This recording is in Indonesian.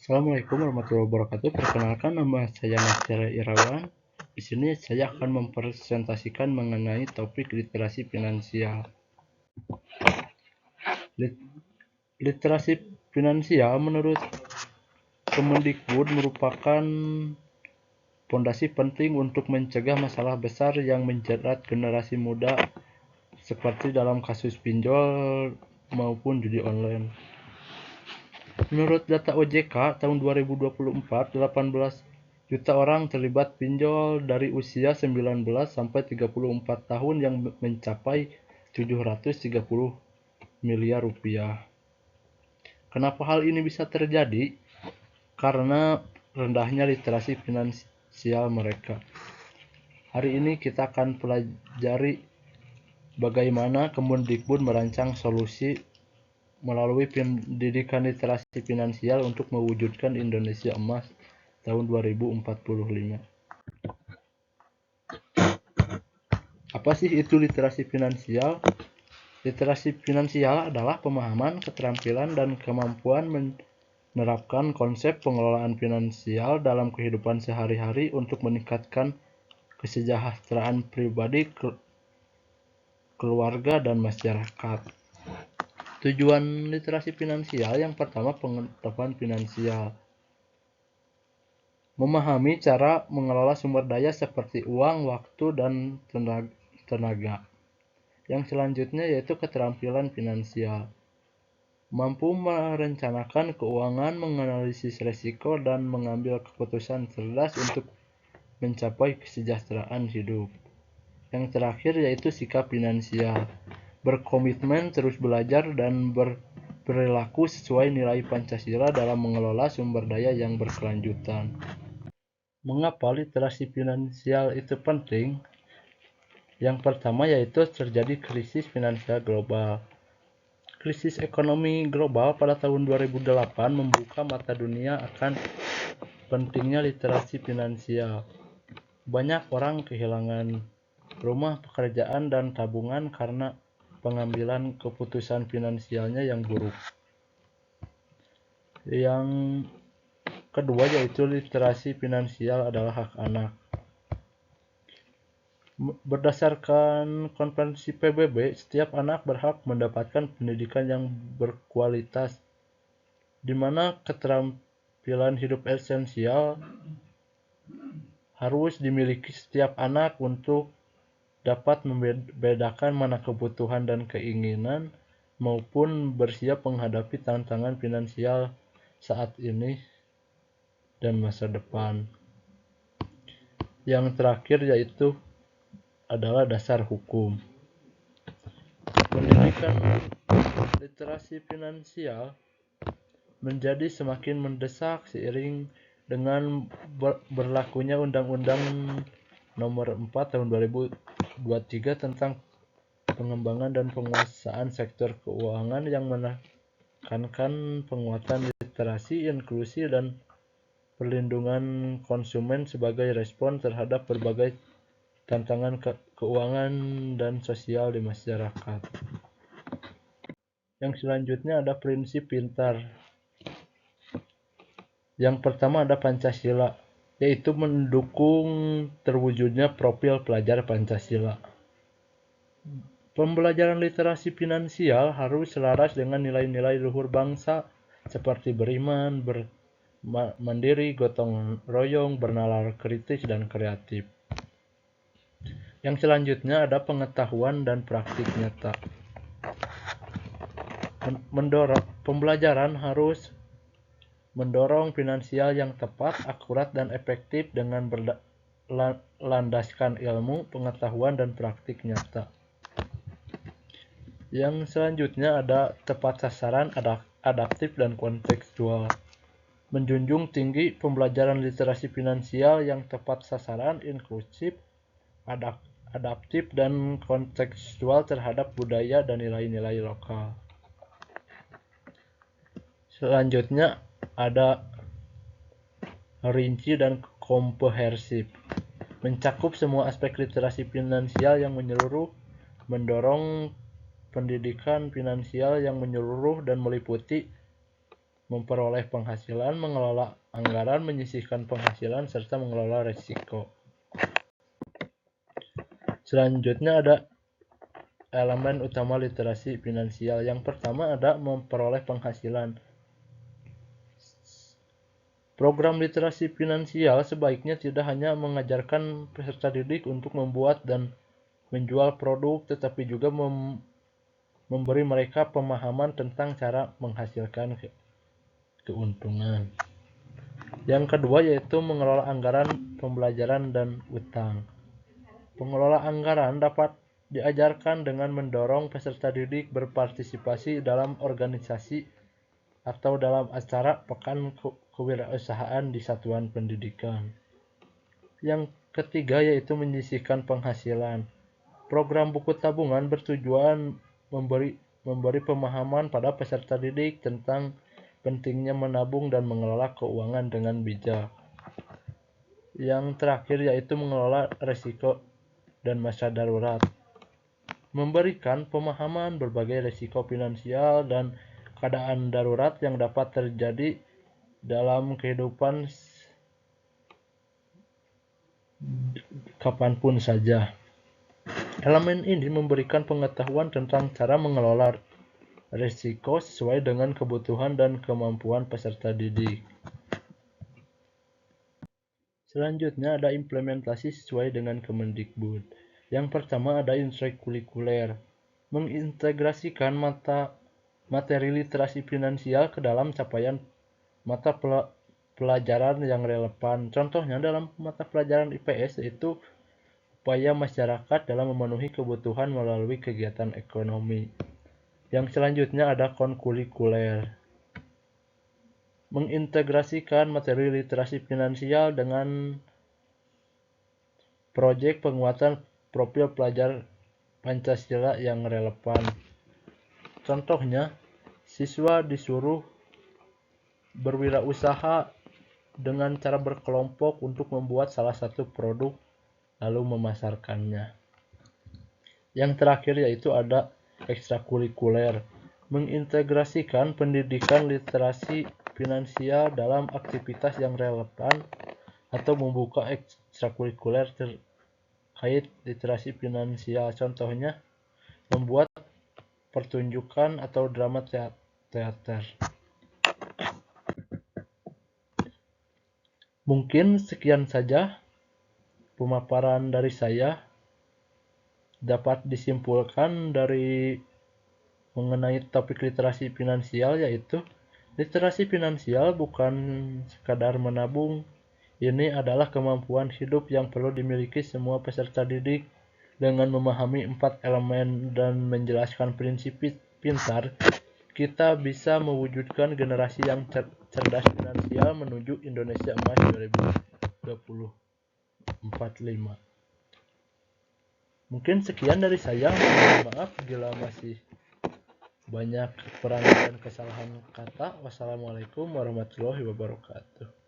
Assalamualaikum warahmatullahi wabarakatuh. Perkenalkan, nama saya Nasir Irawan. Di sini saya akan mempresentasikan mengenai topik literasi finansial. Literasi finansial menurut Kemendikbud merupakan fondasi penting untuk mencegah masalah besar yang menjerat generasi muda seperti dalam kasus pinjol maupun judi online. Menurut data OJK tahun 2024, 18 juta orang terlibat pinjol dari usia 19 sampai 34 tahun yang mencapai 730 miliar rupiah. Kenapa hal ini bisa terjadi? Karena rendahnya literasi finansial mereka. Hari ini kita akan pelajari bagaimana Kemendikbud merancang solusi melalui pendidikan literasi finansial untuk mewujudkan Indonesia Emas tahun 2045. Apa sih itu literasi finansial? Literasi finansial adalah pemahaman, keterampilan, dan kemampuan menerapkan konsep pengelolaan finansial dalam kehidupan sehari-hari untuk meningkatkan kesejahteraan pribadi, keluarga, dan masyarakat. Tujuan literasi finansial yang pertama, pengetahuan finansial. Memahami cara mengelola sumber daya seperti uang, waktu, dan tenaga. Yang selanjutnya yaitu keterampilan finansial. Mampu merencanakan keuangan, menganalisis risiko, dan mengambil keputusan cerdas untuk mencapai kesejahteraan hidup. Yang terakhir yaitu sikap finansial. Berkomitmen terus belajar dan berperilaku sesuai nilai Pancasila dalam mengelola sumber daya yang berkelanjutan. Mengapa literasi finansial itu penting? Yang pertama yaitu terjadi krisis finansial global. Krisis ekonomi global pada tahun 2008 membuka mata dunia akan pentingnya literasi finansial. Banyak orang kehilangan rumah, pekerjaan, dan tabungan karena pengambilan keputusan finansialnya yang buruk. Yang kedua yaitu literasi finansial adalah hak anak. Berdasarkan konvensi PBB, setiap anak berhak mendapatkan pendidikan yang berkualitas, di mana keterampilan hidup esensial harus dimiliki setiap anak untuk dapat membedakan mana kebutuhan dan keinginan maupun bersiap menghadapi tantangan finansial saat ini dan masa depan. Yang terakhir yaitu adalah dasar hukum. Pendidikan literasi finansial menjadi semakin mendesak seiring dengan berlakunya Undang-Undang Nomor 4 Tahun 2023 tentang pengembangan dan penguasaan sektor keuangan yang menekankan penguatan literasi, inklusi, dan perlindungan konsumen sebagai respon terhadap berbagai tantangan keuangan dan sosial di masyarakat. Yang selanjutnya ada prinsip pintar. Yang pertama ada Pancasila, yaitu mendukung terwujudnya profil pelajar Pancasila. Pembelajaran literasi finansial harus selaras dengan nilai-nilai luhur bangsa seperti beriman, mandiri, gotong royong, bernalar kritis, dan kreatif. Yang selanjutnya ada pengetahuan dan praktik nyata. Pembelajaran harus mendorong finansial yang tepat, akurat, dan efektif dengan berlandaskan ilmu, pengetahuan, dan praktik nyata. Yang selanjutnya ada tepat sasaran, adaptif, dan kontekstual. Menjunjung tinggi pembelajaran literasi finansial yang tepat sasaran, inklusif, adaptif, dan kontekstual terhadap budaya dan nilai-nilai lokal. Selanjutnya ada rinci dan komprehensif. Mencakup semua aspek literasi finansial yang menyeluruh, mendorong pendidikan finansial yang menyeluruh dan meliputi memperoleh penghasilan, mengelola anggaran, menyisihkan penghasilan, serta mengelola risiko. Selanjutnya ada elemen utama literasi finansial. Yang pertama ada memperoleh penghasilan. Program literasi finansial sebaiknya tidak hanya mengajarkan peserta didik untuk membuat dan menjual produk, tetapi juga memberi mereka pemahaman tentang cara menghasilkan keuntungan. Yang kedua yaitu mengelola anggaran pembelajaran dan utang. Pengelola anggaran dapat diajarkan dengan mendorong peserta didik berpartisipasi dalam organisasi atau dalam acara pekan kewirausahaan di satuan pendidikan. Yang ketiga yaitu menyisihkan penghasilan. Program buku tabungan bertujuan memberi pemahaman pada peserta didik tentang pentingnya menabung dan mengelola keuangan dengan bijak. Yang terakhir yaitu mengelola risiko dan masa darurat. Memberikan pemahaman berbagai risiko finansial dan keadaan darurat yang dapat terjadi dalam kehidupan kapanpun saja. Elemen ini memberikan pengetahuan tentang cara mengelola risiko sesuai dengan kebutuhan dan kemampuan peserta didik. Selanjutnya ada implementasi sesuai dengan Kemendikbud. Yang pertama ada intrakurikuler, mengintegrasikan materi literasi finansial ke dalam capaian mata pelajaran yang relevan. Contohnya dalam mata pelajaran IPS yaitu upaya masyarakat dalam memenuhi kebutuhan melalui kegiatan ekonomi. Yang selanjutnya ada konkurikuler, mengintegrasikan materi literasi finansial dengan proyek penguatan profil pelajar Pancasila yang relevan. Contohnya, siswa disuruh berwirausaha dengan cara berkelompok untuk membuat salah satu produk lalu memasarkannya. Yang terakhir yaitu ada ekstrakurikuler, mengintegrasikan pendidikan literasi finansial dalam aktivitas yang relevan atau membuka ekstrakurikuler terkait literasi finansial. Contohnya, membuat pertunjukan atau drama teater. Mungkin sekian saja pemaparan dari saya. Dapat disimpulkan dari mengenai topik literasi finansial yaitu literasi finansial bukan sekadar menabung. Ini adalah kemampuan hidup yang perlu dimiliki semua peserta didik. Dengan memahami 4 elemen dan menjelaskan prinsip pintar, kita bisa mewujudkan generasi yang cerdas finansial menuju Indonesia Emas 2045. Mungkin sekian dari saya. Mohon maaf bila masih banyak kekurangan dan kesalahan kata. Wassalamualaikum warahmatullahi wabarakatuh.